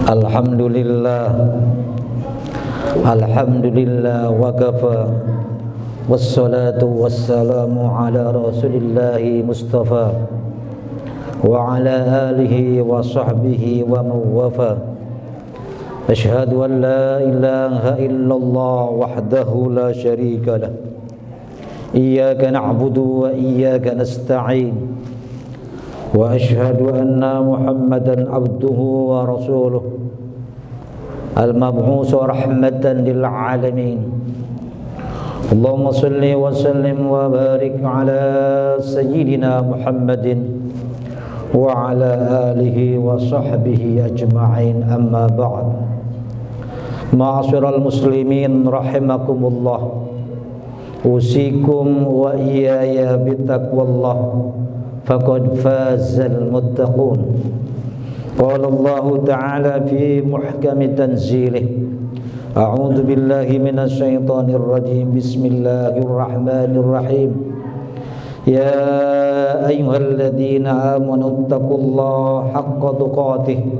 Alhamdulillah wa kafa wassalatu wassalamu ala rasulillahi mustafa wa ala alihi wa sahbihi wa mawafa. Ashhadu an la ilaha illallah wahdahu la syarika lah. Iyyaka na'budu wa iyyaka nasta'in. Wa ashhadu anna Muhammadan abduhu wa rasuluh al-mab'usu rahmatan lil alamin. Allahumma salli wa sallim wa barik ala sayyidina Muhammadin wa ala alihi wa sahbihi ajma'in, amma ba'd. Ma'asyiral muslimin rahimakumullah, usikum wa iyaya bittaqwallah faqad fazal muttaqun. Qala Allah Ta'ala fi muhkami tanzilih, a'udzu billahi minasy syaithanir rajim. Bismillahirrahmanirrahim. Ya ayyuhalladzina amanu taqullaha haqqa tuqatih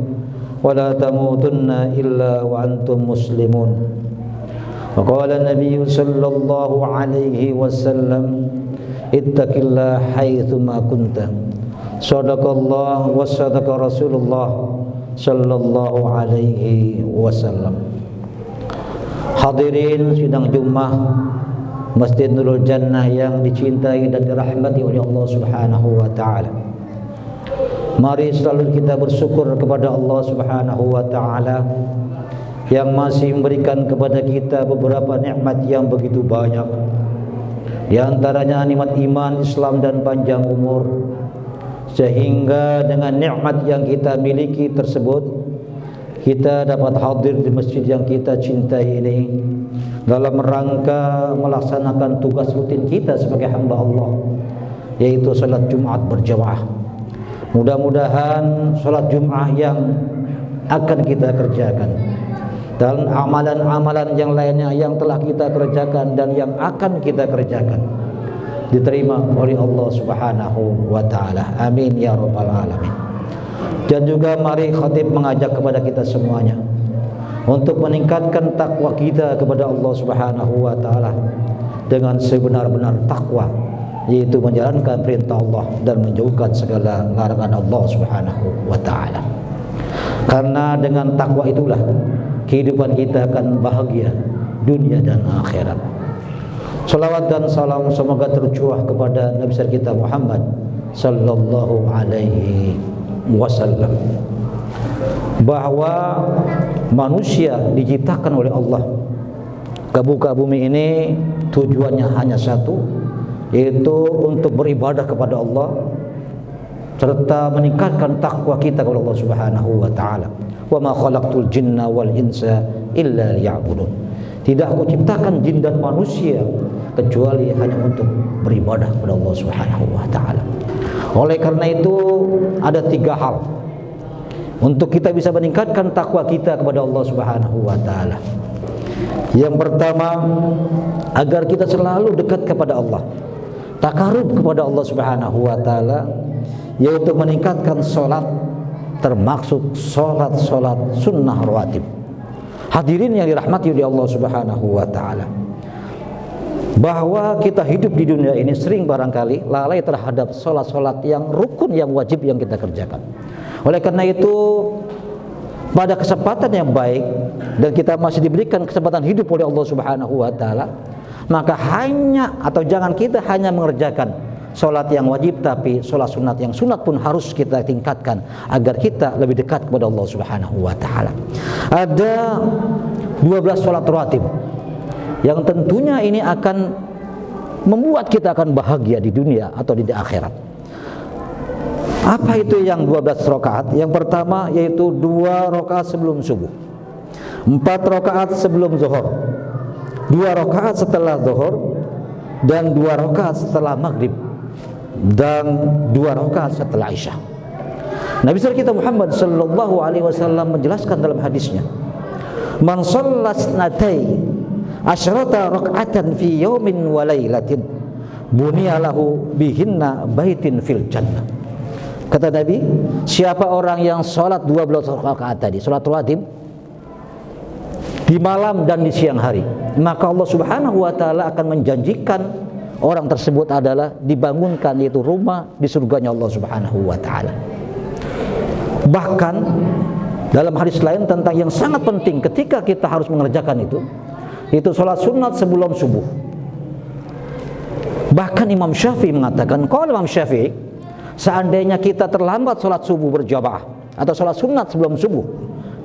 wa la tamutunna illa wa antum muslimun. Wa qala an-nabiy sallallahu alaihi wasallam, ittaqillah haitsuma kunta. Shadaqallah wa sadaqa Rasulullah sallallahu alaihi wasallam. Hadirin sidang Jumat Masjid Nurul Jannah yang dicintai dan dirahmati oleh Allah Subhanahu wa taala. Mari selalu kita bersyukur kepada Allah Subhanahu wa taala yang masih memberikan kepada kita beberapa nikmat yang begitu banyak. Di antaranya nikmat iman, Islam dan panjang umur, sehingga dengan nikmat yang kita miliki tersebut kita dapat hadir di masjid yang kita cintai ini dalam rangka melaksanakan tugas rutin kita sebagai hamba Allah, yaitu salat Jumat berjamaah. Mudah-mudahan salat Jumat yang akan kita kerjakan dan amalan-amalan yang lainnya yang telah kita kerjakan dan yang akan kita kerjakan diterima oleh Allah Subhanahu wa taala. Amin ya rabbal alamin. Dan juga mari khatib mengajak kepada kita semuanya untuk meningkatkan takwa kita kepada Allah Subhanahu wa taala dengan sebenar-benar takwa, yaitu menjalankan perintah Allah dan menjauhkan segala larangan Allah Subhanahu wa taala. Karena dengan takwa itulah kehidupan kita akan bahagia dunia dan akhirat. Salawat dan salam semoga tercurah kepada Nabi besar kita Muhammad sallallahu alaihi wasallam, bahwa manusia diciptakan oleh Allah ke muka bumi ini tujuannya hanya satu, yaitu untuk beribadah kepada Allah serta meningkatkan takwa kita kepada Allah Subhanahu wa taala. Wa ma khalaqtul jinna wal insa illa liya'budun. Tidak aku ciptakan jin dan manusia kecuali hanya untuk beribadah kepada Allah Subhanahu wa taala. Oleh karena itu ada tiga hal untuk kita bisa meningkatkan takwa kita kepada Allah Subhanahu wa taala. Yang pertama, agar kita selalu dekat kepada Allah, takarub kepada Allah Subhanahu wa taala, yaitu meningkatkan salat, termaksud salat sunnah rawatib. Hadirin yang dirahmati oleh Allah Subhanahu wa taala, bahwa kita hidup di dunia ini sering barangkali lalai terhadap salat yang rukun, yang wajib yang kita kerjakan. Oleh karena itu pada kesempatan yang baik dan kita masih diberikan kesempatan hidup oleh Allah Subhanahu wa taala, maka jangan kita hanya mengerjakan salat yang wajib, tapi salat sunat yang sunat pun harus kita tingkatkan agar kita lebih dekat kepada Allah Subhanahu wa taala. Ada 12 salat rawatib yang tentunya ini akan membuat kita akan bahagia di dunia atau di akhirat. Apa itu yang 12 rakaat? Yang pertama yaitu 2 rakaat sebelum subuh, 4 rakaat sebelum zuhur, 2 rakaat setelah zuhur, dan 2 rakaat setelah maghrib, dan 2 rakaat setelah isya. Nabi besar kita Muhammad sallallahu alaihi wasallam menjelaskan dalam hadisnya, man shallas natai asyrata rak'atan fi yaumin wa lailatin buniya lahu bihinna baitin fil jannah. Kata Nabi, siapa orang yang sholat 12 rakaat tadi, sholat rawatib di malam dan di siang hari, maka Allah Subhanahu wa taala akan menjanjikan orang tersebut adalah dibangunkan yaitu rumah di surganya Allah Subhanahu wa taala. Bahkan dalam hadis lain tentang yang sangat penting ketika kita harus mengerjakan itu sholat sunat sebelum subuh. Bahkan Imam Syafi'i mengatakan, kalau Imam Syafi'i, seandainya kita terlambat sholat subuh berjamaah atau sholat sunat sebelum subuh,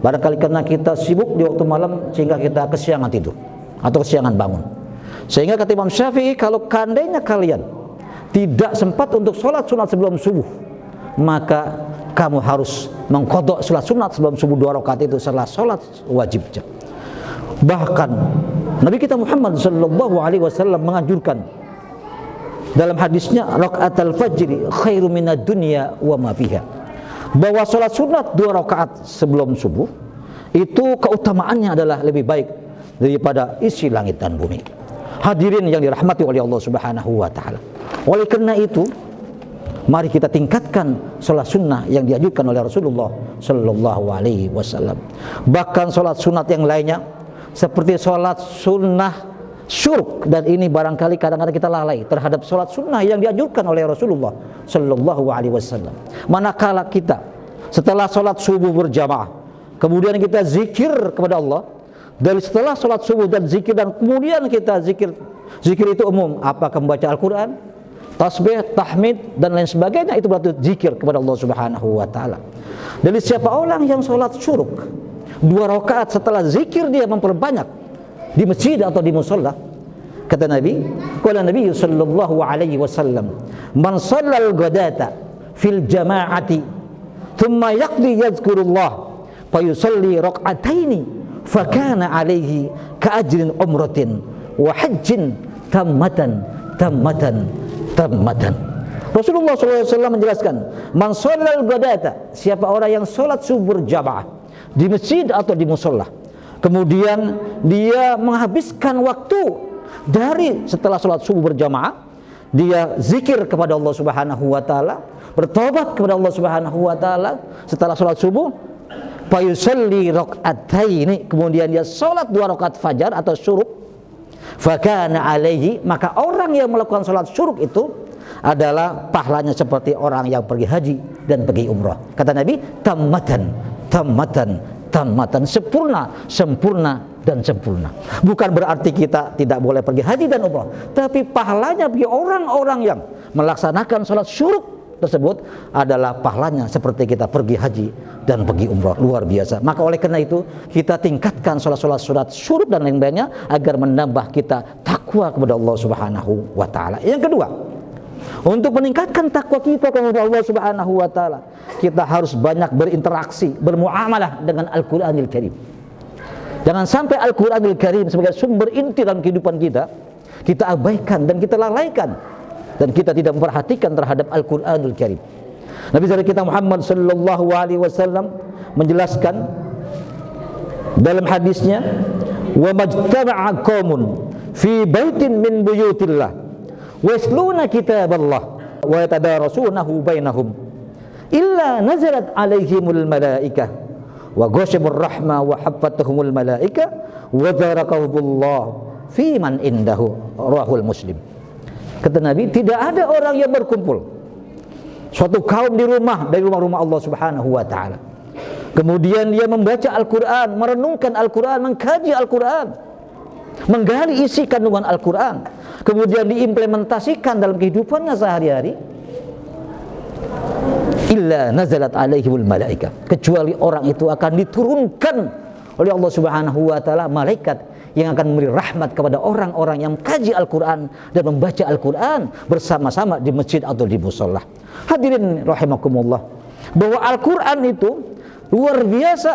barangkali karena kita sibuk di waktu malam sehingga kita kesiangan tidur atau kesiangan bangun, sehingga kata Imam Syafi'i, kalau seandainya kalian tidak sempat untuk sholat sunat sebelum subuh, maka kamu harus mengqadha sholat sunat sebelum subuh 2 rakaat itu setelah sholat wajib. Bahkan Nabi kita Muhammad sallallahu alaihi wasallam menganjurkan dalam hadisnya, rakaatul fajri khairu minad dunya wa ma fiha, bahwa sholat sunat 2 rakaat sebelum subuh itu keutamaannya adalah lebih baik daripada isi langit dan bumi. Hadirin yang dirahmati oleh Allah Subhanahu wa taala. Oleh karena itu, mari kita tingkatkan sholat sunnah yang dianjurkan oleh Rasulullah sallallahu alaihi wasallam. Bahkan sholat sunat yang lainnya seperti sholat sunnah syuruk, dan ini barangkali kadang-kadang kita lalai terhadap sholat sunnah yang dianjurkan oleh Rasulullah sallallahu alaihi wasallam. Manakala kita setelah sholat subuh berjamaah, kemudian kita zikir kepada Allah, dari setelah sholat subuh dan zikir, dan kemudian kita zikir itu umum, apakah membaca Al-Quran, tasbih, tahmid dan lain sebagainya, itu berarti zikir kepada Allah Subhanahu wa taala. Dari siapa orang yang sholat syuruk 2 rakaat setelah zikir, dia memperbanyak di masjid atau di musalla, kata Nabi, qala Nabi sallallahu alaihi wasallam, man shallal ghadata fil jama'ati thumma yaqdi yadhkurullah fa yusalli rak'ataini fa kana alaihi ka ajrin umratin wa hajjin tammatan. Rasulullah SAW menjelaskan, man shallal ghadata, siapa orang yang sholat subuh berjamaah di masjid atau di musalla, kemudian dia menghabiskan waktu dari setelah sholat subuh berjamaah, dia zikir kepada Allah Subhanahu wa taala, bertobat kepada Allah Subhanahu wa taala setelah sholat subuh, fayusalli rak'ataini, kemudian dia sholat 2 rakaat fajar atau syuruk, fakana alaihi, maka orang yang melakukan sholat syuruk itu adalah pahalanya seperti orang yang pergi haji dan pergi umrah. Kata Nabi, tammatan, sempurna dan sempurna. Bukan berarti kita tidak boleh pergi haji dan umrah, tapi pahalanya bagi orang-orang yang melaksanakan sholat syuruk tersebut adalah pahalanya seperti kita pergi haji dan pergi umrah. Luar biasa. Maka oleh karena itu kita tingkatkan sholat syuruk dan lain-lainnya agar menambah kita takwa kepada Allah Subhanahu wa taala. Yang kedua, untuk meningkatkan takwa kita kepada Allah Subhanahu wa taala, kita harus banyak berinteraksi, bermuamalah dengan Al-Qur'anil Karim. Jangan sampai Al-Qur'anil Karim sebagai sumber inti dalam kehidupan kita abaikan dan kita lalaikan, dan kita tidak memperhatikan terhadap Al-Qur'anul Karim. Nabi kita Muhammad sallallahu alaihi wasallam menjelaskan dalam hadisnya, wa majtama'a qaumun fi baitin min buyutillah wa yasluna kitaballah wa yatadarasunahu bainahum illa nazalat alaihimul malaikah wa ghasyabur rahmah wa haffathumul malaikah wa dzarakahumullah fi man indahu, rawahul Muslim. Kata Nabi, tidak ada orang yang berkumpul suatu kaum di rumah dari rumah-rumah Allah Subhanahu wa taala, kemudian dia membaca Al-Quran, merenungkan Al-Quran, mengkaji Al-Quran, menggali isi kandungan Al-Quran, kemudian diimplementasikan dalam kehidupannya sehari-hari, illa nazalat alaihimul malaikah, kecuali orang itu akan diturunkan oleh Allah Subhanahu wa taala malaikat yang akan memberi rahmat kepada orang-orang yang mengkaji Al-Quran dan membaca Al-Quran bersama-sama di masjid atau di musholla. Hadirin rahimakumullah, bahwa Al-Quran itu luar biasa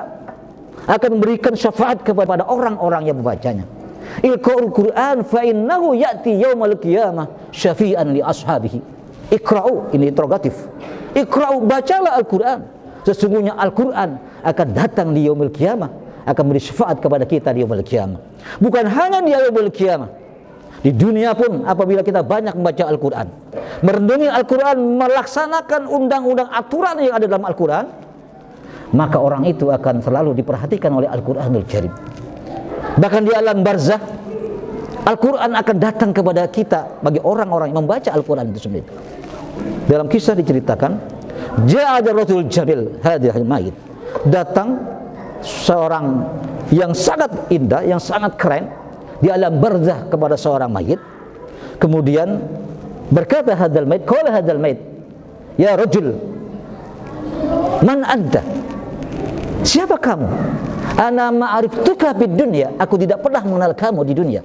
akan memberikan syafaat kepada orang-orang yang membacanya. Iqra'ul Quran fa innahu ya'ti yaumal qiyamah syafi'an li ashabihi. Iqra'u, ini interrogatif. Iqra'u, bacalah Al-Quran, sesungguhnya Al-Quran akan datang di yaumul qiyamah, akan beri syafaat kepada kita di yaumul qiyamah. Bukan hanya di yaumul qiyamah, di dunia pun apabila kita banyak membaca Al-Quran, merenungi Al-Quran, melaksanakan undang-undang aturan yang ada dalam Al-Quran, maka orang itu akan selalu diperhatikan oleh Al-Quranul Karim. Bahkan di alam barzah, Al-Quran akan datang kepada kita bagi orang-orang yang membaca Al-Quran itu sendiri. Dalam kisah diceritakan, ja'a rajul jamil hadhil mayit, datang seorang yang sangat indah, yang sangat keren di alam barzah kepada seorang mayit. Kemudian berkata hadal mayit, qala hadal mayit, ya rajul, man anta? Siapa kamu? Ana ma'ariftuka fid dunya, aku tidak pernah mengenal kamu di dunia.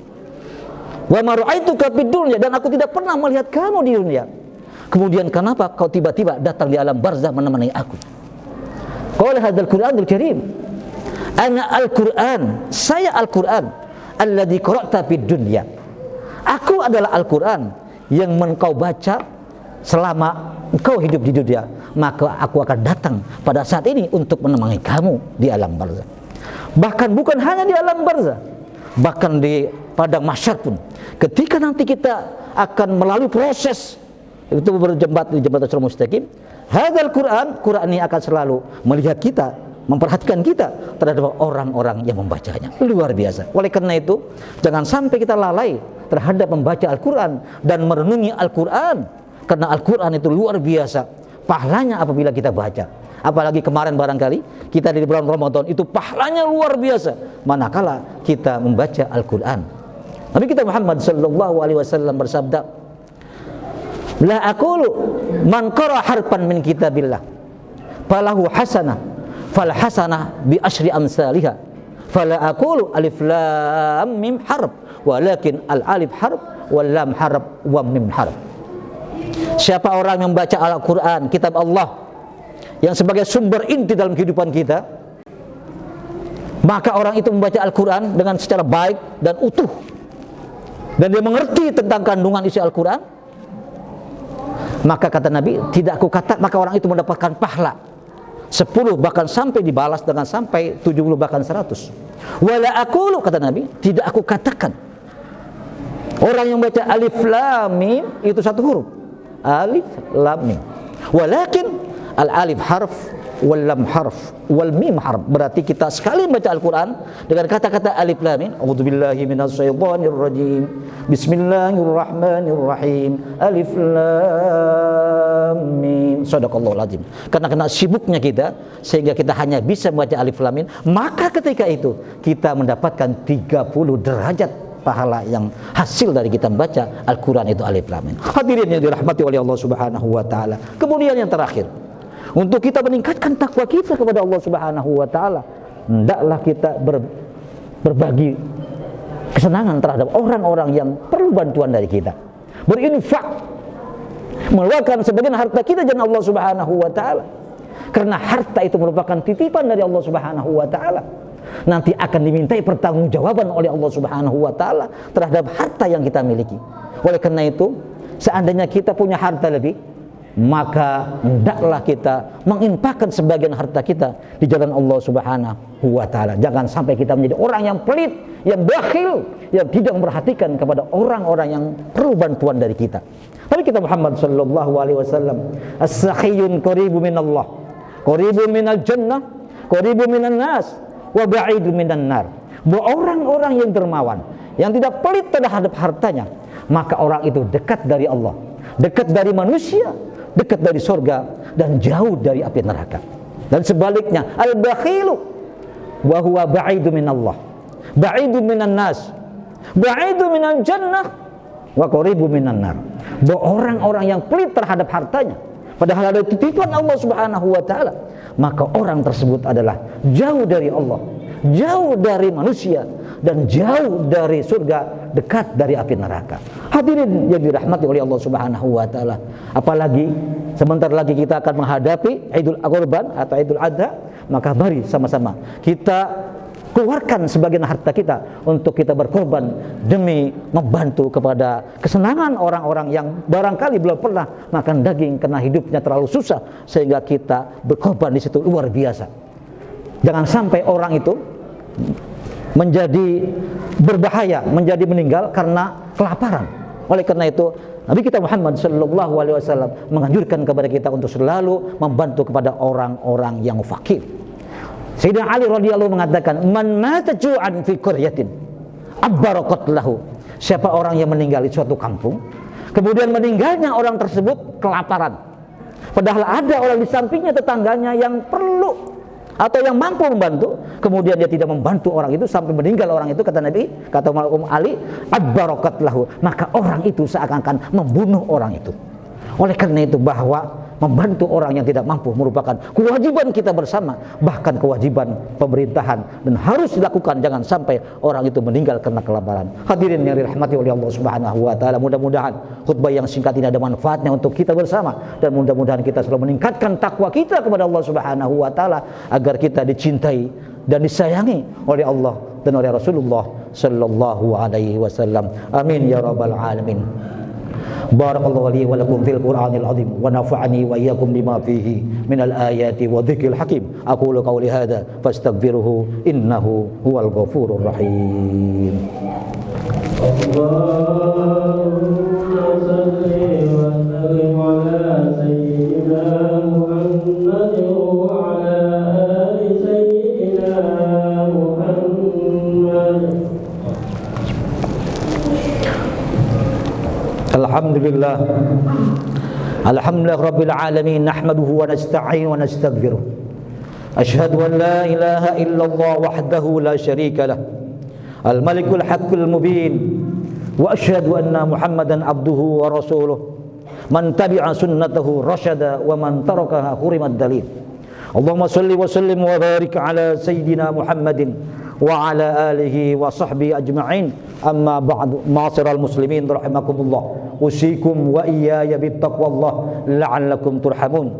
Wa ma ra'aituka fid dunya, dan aku tidak pernah melihat kamu di dunia. Kemudian kenapa kau tiba-tiba datang di alam barzah menemani aku? Qala hadzal Qur'anul Karim, ana al-Qur'an, saya Al-Qur'an, alladzi qara'ta fid dunya. Aku adalah Al-Qur'an yang engkau baca selama engkau hidup di dunia, maka aku akan datang pada saat ini untuk menemani kamu di alam barzah. Bahkan bukan hanya di alam barzah, bahkan di padang mahsyar pun, ketika nanti kita akan melalui proses itu berjembat di jembatan Siratal Mustaqim, hadzal Quran, Quran ini akan selalu melihat kita, memperhatikan kita terhadap orang-orang yang membacanya. Luar biasa. Oleh karena itu, jangan sampai kita lalai terhadap membaca Al-Quran dan merenungi Al-Quran, karena Al-Quran itu luar biasa pahalanya apabila kita baca. Apalagi kemarin barangkali kita di bulan Ramadan, itu pahalanya luar biasa manakala kita membaca Al-Quran. Nabi kita Muhammad sallallahu alaihi wasallam bersabda, la aqulu man qara harfan min kitabillah falahu hasanah fal hasanah bi asyri amsalihha, fala aqulu alif lam mim harf walakin al alif harf wal lam harf wa mim harf. Siapa orang yang membaca Al-Quran, kitab Allah yang sebagai sumber inti dalam kehidupan kita, maka orang itu membaca Al-Quran dengan secara baik dan utuh, dan dia mengerti tentang kandungan isi Al-Quran, maka kata Nabi, tidak aku kata, maka orang itu mendapatkan pahala 10, bahkan sampai dibalas dengan sampai 70, bahkan 100. Wala aqulu, kata Nabi, tidak aku katakan orang yang baca alif lam mim itu satu huruf, alif lam mim, walakin al alif harf wal lam harf wal mim harf. Berarti kita sekali membaca Al-Quran dengan kata-kata alif lam mim, a'udzubillahi minasyaitonir rajim, bismillahirrahmanirrahim, alif lam mim, sadaqallahul azim. Karena sibuknya kita sehingga kita hanya bisa membaca alif lam mim, maka ketika itu kita mendapatkan 30 derajat pahala yang hasil dari kita membaca Al-Quran itu alif lam mim. Hadirin yang dirahmati oleh Allah Subhanahu wa taala. Kemudian yang terakhir, untuk kita meningkatkan takwa kita kepada Allah Subhanahu wa taala, hendaklah kita berbagi kesenangan terhadap orang-orang yang perlu bantuan dari kita. Berinfak, mengeluarkan sebagian harta kita jalan Allah Subhanahu wa taala. Karena harta itu merupakan titipan dari Allah Subhanahu wa taala. Nanti akan dimintai pertanggungjawaban oleh Allah Subhanahu wa taala terhadap harta yang kita miliki. Oleh karena itu, seandainya kita punya harta lebih, maka hendaklah kita menginfakkan sebagian harta kita di jalan Allah Subhanahu wa taala. Jangan sampai kita menjadi orang yang pelit, yang bakhil, yang tidak memperhatikan kepada orang-orang yang perlu bantuan dari kita. Tapi kita Muhammad sallallahu alaihi wasallam, as-sakhiyun qaribu minallah, qaribu minal jannah, qaribu minan nas, wa ba'idu minan nar. Bahwa orang-orang yang dermawan, yang tidak pelit terhadap hartanya, maka orang itu dekat dari Allah, dekat dari manusia, dekat dari surga, dan jauh dari api neraka. Dan sebaliknya, al-bakhilu wa huwa ba'idu minallah, ba'idu minan nas, ba'idu minal jannah, wa qaribu minan nar. Bahwa orang-orang yang pelit terhadap hartanya, padahal ada titipan Allah Subhanahu wa taala, maka orang tersebut adalah jauh dari Allah, jauh dari manusia, dan jauh dari surga, dekat dari api neraka. Hadirin yang dirahmati oleh Allah Subhanahu wa taala, apalagi sebentar lagi kita akan menghadapi Idul Qurban atau Idul Adha, maka mari sama-sama kita keluarkan sebagian harta kita untuk kita berkorban demi membantu kepada kesenangan orang-orang yang barangkali belum pernah makan daging karena hidupnya terlalu susah, sehingga kita berkorban di situ luar biasa. Jangan sampai orang itu menjadi berbahaya, menjadi meninggal karena kelaparan. Oleh karena itu, Nabi kita Muhammad sallallahu alaihi wasallam menganjurkan kepada kita untuk selalu membantu kepada orang-orang yang fakir. Sayyidina Ali radhiyallahu mengatakan, "Man mata ju'an fi qaryatin abbarakat lahu." Siapa orang yang meninggal di suatu kampung, kemudian meninggalnya orang tersebut kelaparan. Padahal ada orang di sampingnya, tetangganya yang perlu atau yang mampu membantu, kemudian dia tidak membantu orang itu sampai meninggal orang itu, kata Nabi, kata Ali, ad-barakat lahu, maka orang itu seakan-akan membunuh orang itu. Oleh karena itu, bahwa membantu orang yang tidak mampu merupakan kewajiban kita bersama, bahkan kewajiban pemerintahan, dan harus dilakukan, jangan sampai orang itu meninggal karena kelaparan. Hadirin yang dirahmati oleh Allah Subhanahu wa taala, mudah-mudahan khutbah yang singkat ini ada manfaatnya untuk kita bersama, dan mudah-mudahan kita selalu meningkatkan takwa kita kepada Allah Subhanahu wa taala agar kita dicintai dan disayangi oleh Allah dan oleh Rasulullah sallallahu alaihi wasallam. Amin ya rabbal alamin. Barakallahu li wa lakum fil Qur'anil azim wa nafa'ani wa iyyakum bima fihi minal ayati wa dzikril hakim. Aqulu qawli hadza fastaghfiruhu innahu huwal ghafurur rahim. Allahumma shalli wa sallim ala sayyidina Muhammad wa ala ali sayyidina Muhammad. Alhamdulillah, alhamdulillah rabbil alamin, nahmaduhu wa nasta'in wa nastaghfiruh. Ashhadu an la ilaha illallah wahdahu la syarika lah, al-malikul haqqul mubin, wa ashhadu anna Muhammadan abduhu wa rasuluh. Man tabi'a sunnatahu rasyada wa man tarakaha hurimat dalil. Allahumma salli wa sallim wa barik ala sayyidina Muhammadin wa ala alihi wa sahbihi ajma'in. Amma ba'du, ma'asyiral muslimin rahimakumullah, usikum wa iyaya bittaqwallah la'allakum turhamun.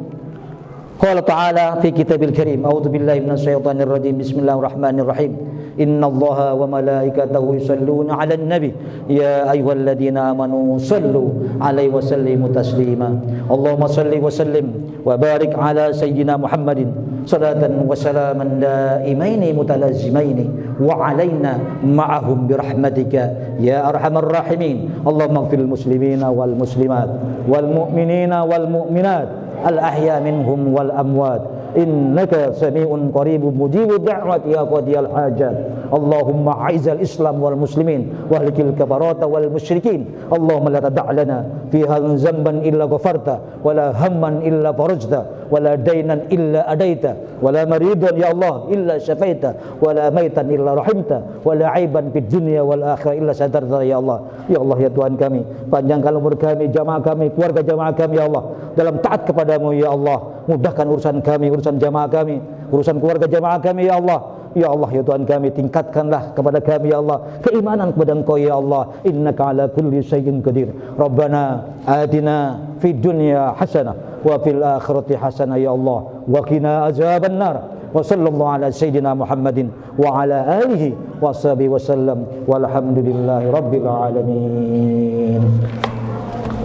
Qala ta'ala fi kitabil karim, a'udzu billahi minasyaitonir rajim, bismillahirrahmanirrahim. Innallaha wa malaikatahu yusalluna 'alan nabi ya ayyuhalladzina amanu sallu 'alaihi wa sallimu taslima. Allahumma salli wa sallim wa barik ala sayyidina Muhammadin salatan wa salaman daimaini mutalazzimaini wa 'alaina ma'ahum birahmatika ya arhamar rahimin. Allahumma ighfir lil muslimina wal muslimat wal mu'minina wal mu'minat al ahya minhum wal amwat innaka sami'un qaribun mujibud da'wati ya qadiyal hajat. Allahumma a'izzal islam wal muslimin wa ahlikil kafarata wal musyrikin. Allahumma la tada' lana fi hadzal zamban illa ghafarta wa la hamman illa farajta wa la daynan illa adaita wa la maridan ya Allah illa syafaita wa la maitan illa rahimta wa la aiban fid dunya wal akhirah illa satarta ya Allah. Ya Allah ya Tuhan kami, panjangkan umur kami, jamaah kami, keluarga jamaah kami ya Allah dalam taat kepadamu ya Allah. Mudahkan urusan kami, urusan jamaah kami, urusan keluarga jamaah kami ya Allah. Ya Allah ya Tuhan kami, tingkatkanlah kepada kami ya Allah keimanan kepada Engkau ya Allah. Innaka ala kulli syai'in qadir. Rabbana atina fid dunya hasanah wa fil akhirati hasanah ya Allah wa qina azaban nar. Wa sallallahu ala sayyidina Muhammadin wa ala alihi wa sahbihi wasallam walhamdulillahi rabbil alamin.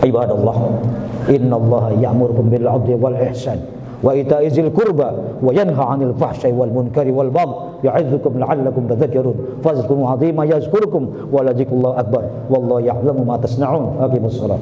Ibadallah, innallaha ya'murukum bil 'adli wal ihsan wa ita'i dzil qurba wa yanha 'anil fahsya'i wal munkari wal baghi ya'idzukum la'allakum tadhakkarun. Fadhkuru 'azima yazkurukum wa la dzikrullahi akbar wallahu ya'lamu ma tasna'un. Aqimus shalah.